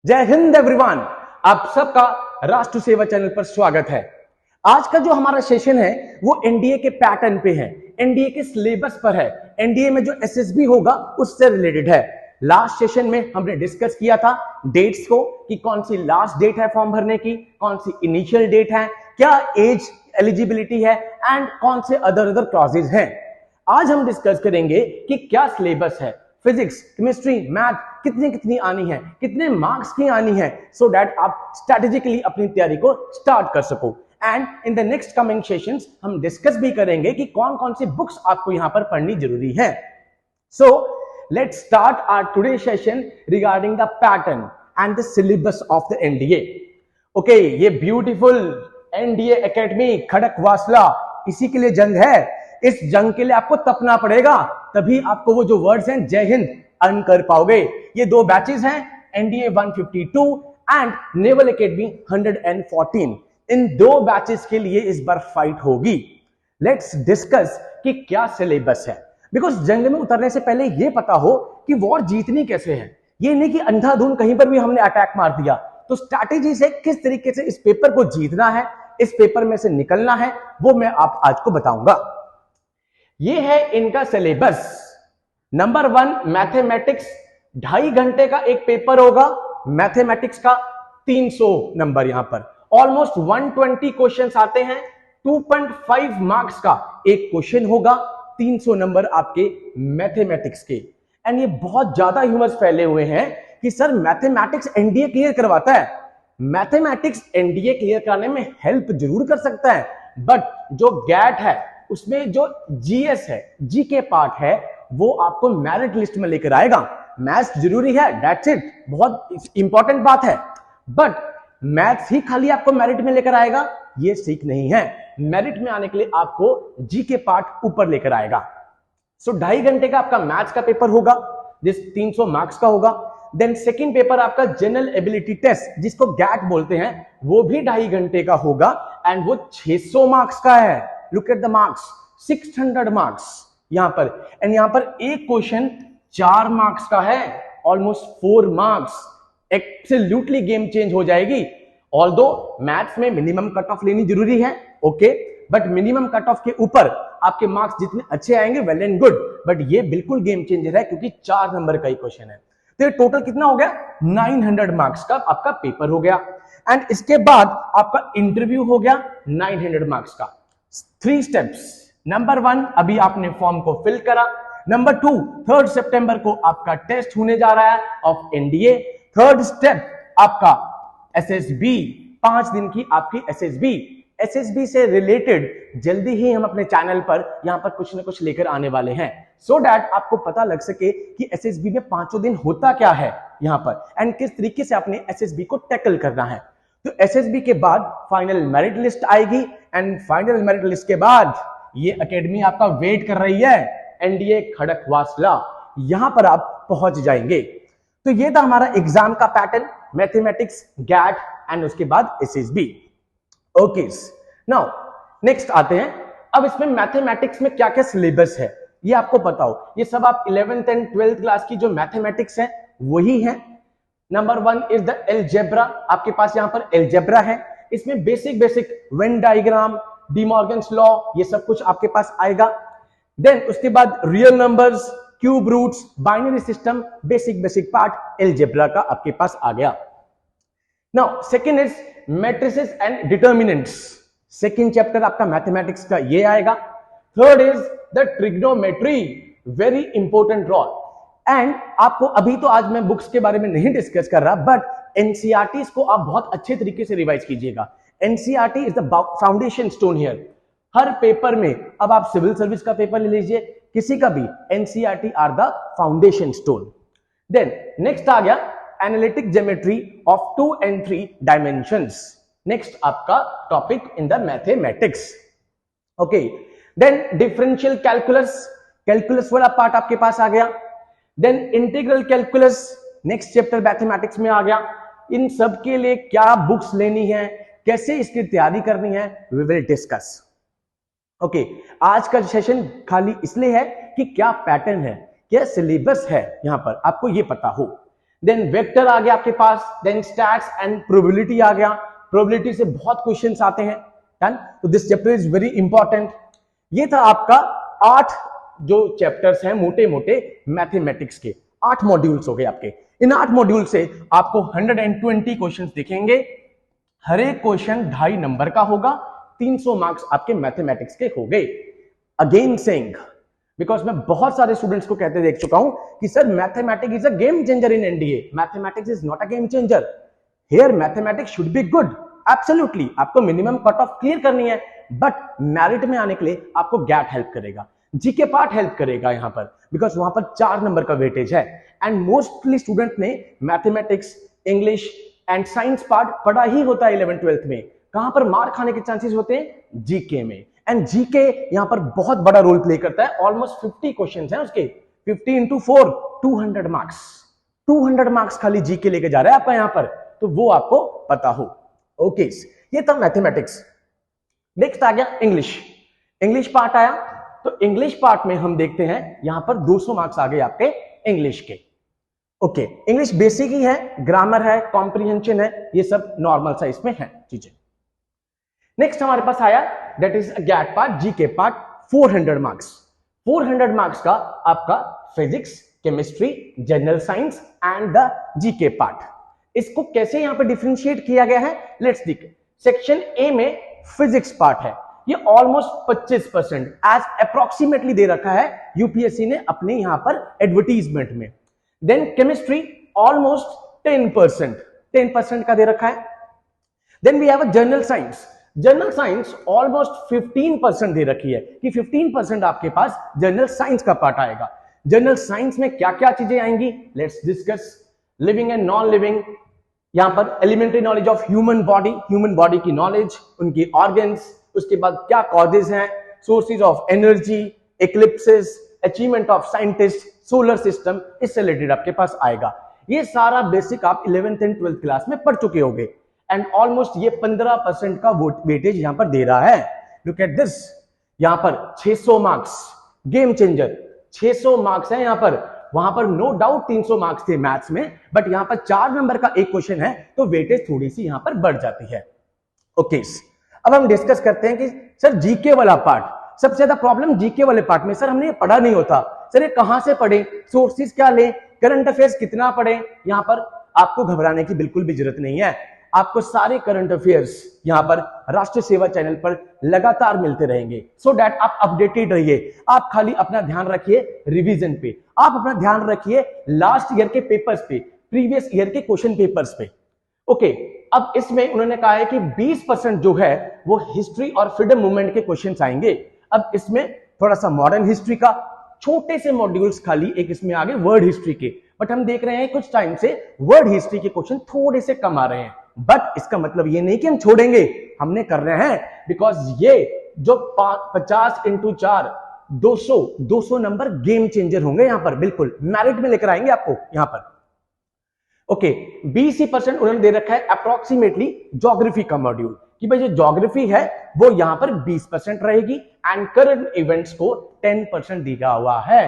जय हिंद एवरीवन, आप सबका राष्ट्र सेवा चैनल पर स्वागत है। आज का जो हमारा सेशन है वो एनडीए के पैटर्न पे है, एनडीए के सिलेबस पर है, एनडीए में जो एसएसबी होगा उससे रिलेटेड है। लास्ट सेशन में हमने डिस्कस किया था डेट्स को कि कौन सी लास्ट डेट है फॉर्म भरने की, कौन सी इनिशियल डेट है, क्या एज एलिजिबिलिटी है एंड कौन से अदर क्लॉजेज हैं। आज हम डिस्कस करेंगे कि क्या सिलेबस है, फिजिक्स, केमिस्ट्री, मैथ कितनी आनी है, कितने मार्क्स की आनी है, सो दैट आप स्ट्रेटेजिकली अपनी तैयारी को स्टार्ट कर सको। And in the next coming sessions हम डिस्कस भी करेंगे कि कौन कौन सी बुक्स आपको यहां पर पढ़नी जरूरी है। So let's start our today session regarding the pattern and the syllabus of the NDA. Okay, ये ब्यूटीफुल एनडीए एकेडमी खड़कवासला, इसी के लिए जंग है। इस जंग के लिए आपको तपना पड़ेगा, तभी आपको वो जो वर्ड्स हैं जय हिंद अर्न कर पाओगे। ये दो बैचेस हैं, एनडीए 152 एंड नेवल एकेडमी 114। इन दो बैचेस के लिए इस बार फाइट होगी। लेट्स डिस्कस कि क्या सिलेबस है, बिकॉज जंग में उतरने से पहले ये पता हो कि वॉर जीतनी कैसे है। ये नहीं कि अंधाधुंध कहीं पर भी हमने अटैक मार दिया। तो स्ट्रैटेजी से किस तरीके से इस पेपर को जीतना है, इस पेपर में से निकलना है, वो मैं आप आज को बताऊंगा। ये है इनका सिलेबस। नंबर 1 मैथमेटिक्स, 2.5 घंटे का एक पेपर होगा मैथमेटिक्स का, 300 नंबर। यहां पर ऑलमोस्ट 120 क्वेश्चंस आते हैं, 2.5 मार्क्स का एक क्वेश्चन होगा, 300 नंबर आपके मैथमेटिक्स के। एंड ये बहुत ज्यादा ह्यूमर्स फैले हुए हैं कि सर मैथमेटिक्स एनडीए क्लियर करवाता है। मैथमेटिक्स एनडीए क्लियर कराने में हेल्प जरूर कर सकता है, बट जो गैट है उसमें जो जीएस है, जी के पार्ट है, वो आपको मेरिट लिस्ट में लेकर आएगा। मैथ्स जरूरी है, दैट्स इट, बहुत इंपॉर्टेंट बात है, बट मैथ्स ही खाली आपको मेरिट में लेकर आएगा ये सीख नहीं है। मेरिट में आने के लिए आपको जी के पार्ट ऊपर लेकर आएगा। सो 2.5 घंटे का आपका मैथ्स का पेपर होगा जिस 300 मार्क्स का होगा। देन सेकंड पेपर आपका जनरल एबिलिटी टेस्ट, जिसको गैट बोलते हैं, वो भी 2.5 घंटे का होगा एंड वो 600 मार्क्स का है। Look at the marks, 600 marks यहां पर। एंड यहां पर एक क्वेश्चन 4 मार्क्स का है, almost 4 marks. Absolutely game change हो जाएगी। ऑल्दो मैथ्स में मिनिमम कट ऑफ लेनी जरूरी है, okay, but minimum cut off के ऊपर आपके मार्क्स जितने अच्छे आएंगे वेल एंड गुड, बट ये बिल्कुल गेम चेंजर है क्योंकि 4 नंबर का ही क्वेश्चन है। तो ये टोटल कितना हो गया, 900 मार्क्स का आपका पेपर हो गया। एंड इसके बाद आपका इंटरव्यू हो गया 900 मार्क्स का। 3 स्टेप्स। नंबर 1 अभी आपने फॉर्म को फिल करा। नंबर 2 3 सितंबर को आपका टेस्ट होने जा रहा है ऑफ एनडीए। थर्ड स्टेप आपका एसएसबी, 5 दिन की आपकी एसएसबी से रिलेटेड जल्दी ही हम अपने चैनल पर यहां पर कुछ ना कुछ लेकर आने वाले हैं, सो दैट आपको पता लग सके कि एसएसबी में 5 दिन होता क्या है यहां पर एंड किस तरीके से आपने एसएसबी को टैकल करना है। तो एसएसबी के बाद फाइनल मेरिट लिस्ट आएगी एंड फाइनल मेरिट लिस्ट के बाद ये एकेडमी आपका वेट कर रही है, एनडीए खड़कवासला, यहां पर आप पहुंच जाएंगे। तो ये था हमारा एग्जाम का पैटर्न, मैथमेटिक्स, गैट एंड उसके बाद एसएसबी। ओके, नाउ नेक्स्ट आते हैं। अब इसमें मैथमेटिक्स में क्या क्या सिलेबस है ये आपको पता हो। ये सब आप 11th एंड 12th क्लास की जो मैथमेटिक्स है वही है। नंबर 1 इज द एलजेब्रा, आपके पास यहां पर एलजेब्रा है। इसमें basic Venn diagram, De Morgan's law, ये सब कुछ आपके पास आएगा। देन उसके बाद real numbers, cube roots, binary system, basic part algebra का आपके पास आ गया। Now second is matrices and determinants, second chapter आपका मैथमेटिक्स का ये आएगा। Third is the trigonometry, very important role. And आपको अभी तो आज मैं बुक्स के बारे में नहीं डिस्कस कर रहा, बट एनसीईआरटी को आप बहुत अच्छे तरीके से रिवाइज कीजिएगा। NCERT is the foundation stone here. Her paper में, अब आप सिविल सर्विस का पेपर ले लीजिए, किसी का भी, NCERT are the foundation stone. Then next आ गया analytic geometry of 2 and 3 dimensions, next आपका topic in the mathematics. Okay, then differential calculus वाला पार्ट आपके पास आ गया। Then integral calculus, next chapter mathematics में आ गया। इन सब के लिए क्या बुक्स लेनी है, कैसे इसकी तैयारी करनी है, वी विल डिस्कस। ओके, आज का सेशन खाली इसलिए है कि क्या पैटर्न है, क्या सिलेबस है, यहां पर आपको ये पता हो। देन वेक्टर आ गया आपके पास, देन स्टैट्स एंड प्रोबेबिलिटी आ गया, प्रोबेबिलिटी से बहुत क्वेश्चंस आते हैं। डन, तो this chapter is very important. ये था आपका 8 जो चैप्टर्स हैं मोटे मोटे मैथमेटिक्स के, 8 मॉड्यूल्स हो गए आपके। इन 8 मॉड्यूल से आपको 120 क्वेश्चंस दिखेंगे, हर एक क्वेश्चन 2.5 नंबर का होगा, 300 मार्क्स आपके मैथमेटिक्स के हो गए। अगेन सेइंग, बिकॉज मैं बहुत सारे स्टूडेंट्स को कहते देख चुका हूं कि sir mathematics is a game changer in NDA. Mathematics is not a game changer, here mathematics should be good, absolutely. आपको मिनिमम कट ऑफ क्लियर करनी है, बट मैरिट में आने के लिए आपको गैट हेल्प करेगा, जीके पार्ट हेल्प करेगा यहां पर, बिकॉज वहां पर 4 नंबर का वेटेज है। एंड मोस्टली स्टूडेंट ने mathematics, English and science part पढ़ा ही होता है 11th-12th में। कहां पर मार खाने के चांसेस होते हैं? जीके में। एंड जीके यहां पर बहुत बड़ा रोल प्ले करता है। ऑलमोस्ट 50 क्वेश्चंस हैं उसके, 50 into 4 200 मार्क्स, 200 मार्क्स खाली जीके लेके जा रहा है आपका यहां पर, तो वो आपको पता हो। ओके, ये था मैथमेटिक्स। नेक्स्ट आ गया इंग्लिश। इंग्लिश पार्ट आया, तो इंग्लिश पार्ट में हम देखते हैं यहां पर 200 मार्क्स आ गए आपके इंग्लिश के। ओके, इंग्लिश बेसिक ही है, ग्रामर है, कॉम्प्रिहेंशन है, ये सब नॉर्मल सा इसमें है चीजें। नेक्स्ट हमारे पास आया that is GAT part, GK part, 400 marks. 400 marks का आपका physics, chemistry, general science and the GK part. इसको कैसे यहां पर डिफरेंशिएट किया गया है, लेट्स देख। सेक्शन ए में फिजिक्स पार्ट है, ये ऑलमोस्ट 25% एज अप्रोक्सीमेटली दे रखा है यूपीएससी ने अपने यहां पर एडवर्टीजमेंट में। देन केमिस्ट्री ऑलमोस्ट 10% का दे रखा है। Then we have a general science. General science almost 15% दे रखी है कि 15% आपके पास जनरल साइंस का पार्ट आएगा। जनरल साइंस में क्या क्या चीजें आएंगी, let's discuss. Living and non living, यहां पर elementary knowledge of human body की नॉलेज, उनकी ऑर्गन्स, उसके बाद क्या कॉजेज हैं, sources of energy, eclipses, achievement of scientist, solar system, इससे रिलेटेड आपके पास आएगा। ये सारा बेसिक आप 11th एंड 12th क्लास में पढ़ चुके होंगे। एंड ऑलमोस्ट ये 15% का वेटेज यहां पर दे रहा है। लुक एट दिस, यहां पर 600 मार्क्स, गेम चेंजर, 600 मार्क्स है यहां पर। वहां पर नो डाउट 300 मार्क्स थे मैथ्स में, बट यहां पर 4 नंबर का एक क्वेश्चन है, तो वेटेज थोड़ी सी यहां पर बढ़ जाती है। ओके, अब हम डिस्कस करते हैं कि सर जीके वाला पार्ट, सबसे ज्यादा प्रॉब्लम जीके वाले पार्ट में, सर हमने ये पढ़ा नहीं होता, सर ये कहां से पढ़े, सोर्सेज क्या लें, करंट अफेयर्स कितना पढ़े। यहां पर आपको घबराने की बिल्कुल भी जरूरत नहीं है, आपको सारे करंट अफेयर्स यहां पर राष्ट्रीय सेवा चैनल पर लगातार मिलते रहेंगे, सो दैट आप अपडेटेड रहिए। आप खाली अपना ध्यान रखिए रिवीजन पे, आप अपना ध्यान रखिए लास्ट ईयर के पेपर्स पे, प्रीवियस ईयर के क्वेश्चन पेपर्स पे। ओके, अब इसमें उन्होंने कहा है कि 20% जो है वो हिस्ट्री और फ्रीडम मूवमेंट के क्वेश्चंस आएंगे। अब इसमें थोड़ा सा मॉडर्न हिस्ट्री का छोटे से मॉड्यूल्स खाली एक इसमें आ गए वर्ड हिस्ट्री के, बट हम देख रहे हैं कुछ टाइम से वर्ड हिस्ट्री के क्वेश्चन थोड़े से कम आ रहे हैं। बट इसका मतलब ये नहीं कि हम छोड़ेंगे, हमने कर रहे हैं, बिकॉज ये जो 50 into 4 200 नंबर गेम चेंजर होंगे यहां पर, बिल्कुल मेरिट में लेकर आएंगे आपको यहां पर। ओके, 20% उन्होंने दे रखा है अप्रोक्सीमेटली ज्योग्राफी का मॉड्यूल, कि भाई जो ज्योग्राफी है वो यहां पर 20% रहेगी एंड करंट इवेंट्स को 10% दिया हुआ है।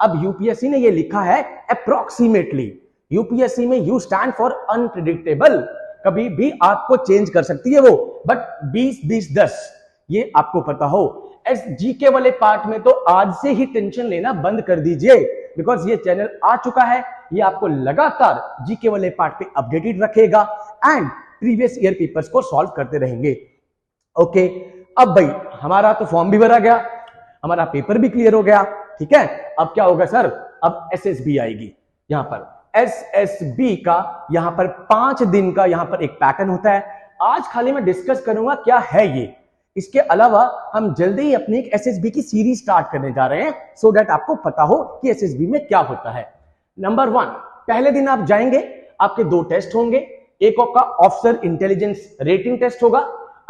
अब यूपीएससी ने ये लिखा है अप्रोक्सीमेटली, यूपीएससी में यू स्टैंड फॉर अनप्रिडिक्टेबल, कभी भी आपको चेंज कर सकती है वो, बट 20-20-10 ये आपको पता हो। एस जीके वाले पार्ट में तो आज से ही टेंशन लेना बंद कर दीजिए, बिकॉज ये चैनल आ चुका है, ये आपको लगातार जीके वाले पार्ट पे अपडेटेड रखेगा एंड प्रीवियस ईयर पेपर्स को सॉल्व करते रहेंगे। ओके, अब भाई हमारा तो फॉर्म भी भरा गया, हमारा पेपर भी क्लियर हो गया, ठीक है। अब क्या होगा सर, अब एसएसबी आएगी। यहां पर एसएसबी का यहां पर 5 दिन का यहां पर एक पैटर्न होता है। आज खाली मैं डिस्कस करूंगा क्या है ये, इसके अलावा हम जल्दी ही अपनी एक एसएसबी की सीरीज स्टार्ट करने जा रहे हैं, सो दैट आपको पता हो कि एसएसबी में क्या होता है। नंबर 1, पहले दिन आप जाएंगे, आपके 2 टेस्ट होंगे, एक आपका ऑफिसर इंटेलिजेंस रेटिंग टेस्ट होगा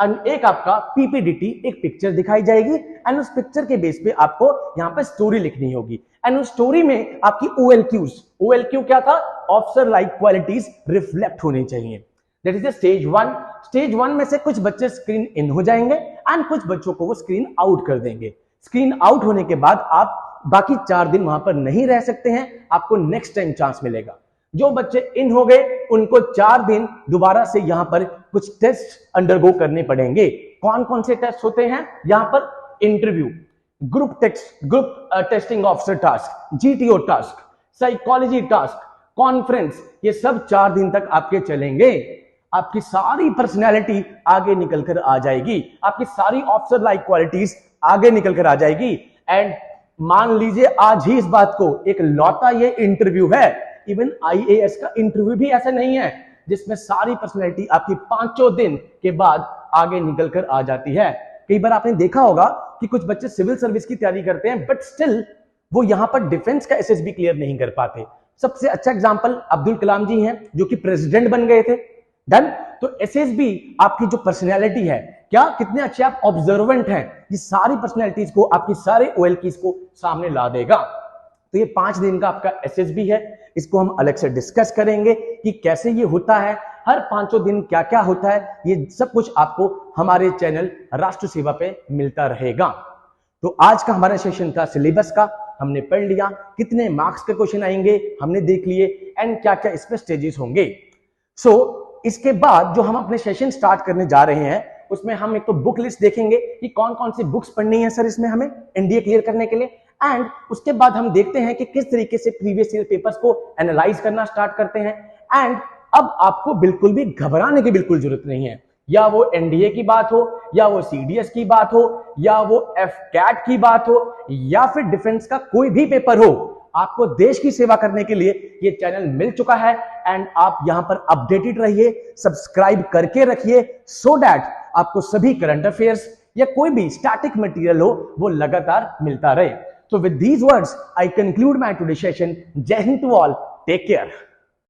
और एक आपका पीपीडीटी, एक पिक्चर दिखाई जाएगी एंड उस पिक्चर के बेस पे आपको यहाँ पे स्टोरी लिखनी होगी एंड उस स्टोरी में आपकी ओएलक्यू क्या था, ऑफिसर लाइक क्वालिटीज रिफ्लेक्ट होनी चाहिए। That is stage 1। स्टेज 1 में से कुछ बच्चे स्क्रीन इन हो जाएंगे एंड कुछ बच्चों को वो स्क्रीन आउट कर देंगे। स्क्रीन आउट होने के बाद आप बाकी 4 दिन वहां पर नहीं रह सकते हैं, आपको नेक्स्ट टाइम चांस मिलेगा। जो बच्चे इन हो गए उनको 4 दिन दोबारा से यहां पर कुछ टेस्ट अंडरगो करने पड़ेंगे। कौन कौन से टेस्ट होते हैं यहां पर? Interview, group testing officer task, GTO task, psychology task, conference, ये सब 4 दिन तक आपके चलेंगे। आपकी सारी पर्सनैलिटी आगे निकल कर आ जाएगी, आपकी सारी ऑफिसर लाइक क्वालिटीज आगे निकल कर आ जाएगी। एंड मान लीजिए आज ही इस बात को, एक लौता ये इंटरव्यू है, इवन आईएएस का इंटरव्यू भी ऐसा नहीं है जिसमें सारी पर्सनैलिटी आपकी 5 दिन के बाद आगे निकल कर आ जाती है। कई बार आपने देखा होगा कि कुछ बच्चे सिविल सर्विस की तैयारी करते हैं बट स्टिल वो यहां पर डिफेंस का एसएसबी क्लियर नहीं कर पाते। सबसे अच्छा एग्जांपल अब्दुल कलाम जी हैं जो कि प्रेसिडेंट बन गए थे। डन। तो एसएसबी आपकी जो पर्सनैलिटी है, क्या कितने अच्छे आप ऑब्जर्वेंट हैं, ये सारी पर्सनैलिटीज को, आपकी सारे ओएलकीज को सामने ला देगा। तो ये 5 दिन का आपका एसएसबी है, इसको हम अलग से डिस्कस करेंगे कि कैसे ये होता है, हर 5 दिन क्या क्या होता है, ये सब कुछ आपको हमारे चैनल राष्ट्र सेवा पे मिलता रहेगा। तो आज का हमारा सेशन था सिलेबस का, हमने पढ़ लिया कितने मार्क्स के क्वेश्चन आएंगे, हमने देख लिए, एंड क्या क्या इसमें स्टेजेस होंगे। सो इसके बाद जो हम अपने सेशन स्टार्ट करने जा रहे हैं उसमें हम एक तो बुक लिस्ट देखेंगे कि कौन कौन सी बुक्स पढ़नी है सर इसमें हमें एनडीए क्लियर करने के लिए। एंड उसके बाद हम देखते हैं कि किस तरीके से प्रीवियस ईयर पेपर्स को एनालाइज करना स्टार्ट करते हैं। एंड अब आपको बिल्कुल भी घबराने की बिल्कुल जरूरत नहीं है, या वो एनडीए की बात हो, या वो सीडीएस की बात हो, या वो एफकैट की बात हो, या फिर डिफेंस का कोई भी पेपर हो, आपको देश की सेवा करने के लिए ये चैनल मिल चुका है। एंड आप यहां पर अपडेटेड रहिए, सब्सक्राइब करके रखिए, सो दैट आपको सभी करंट अफेयर्स या कोई भी स्टैटिक मटेरियल हो वो लगातार मिलता रहे। So with these words, I conclude my today's session. Jai Hind to all. Take care.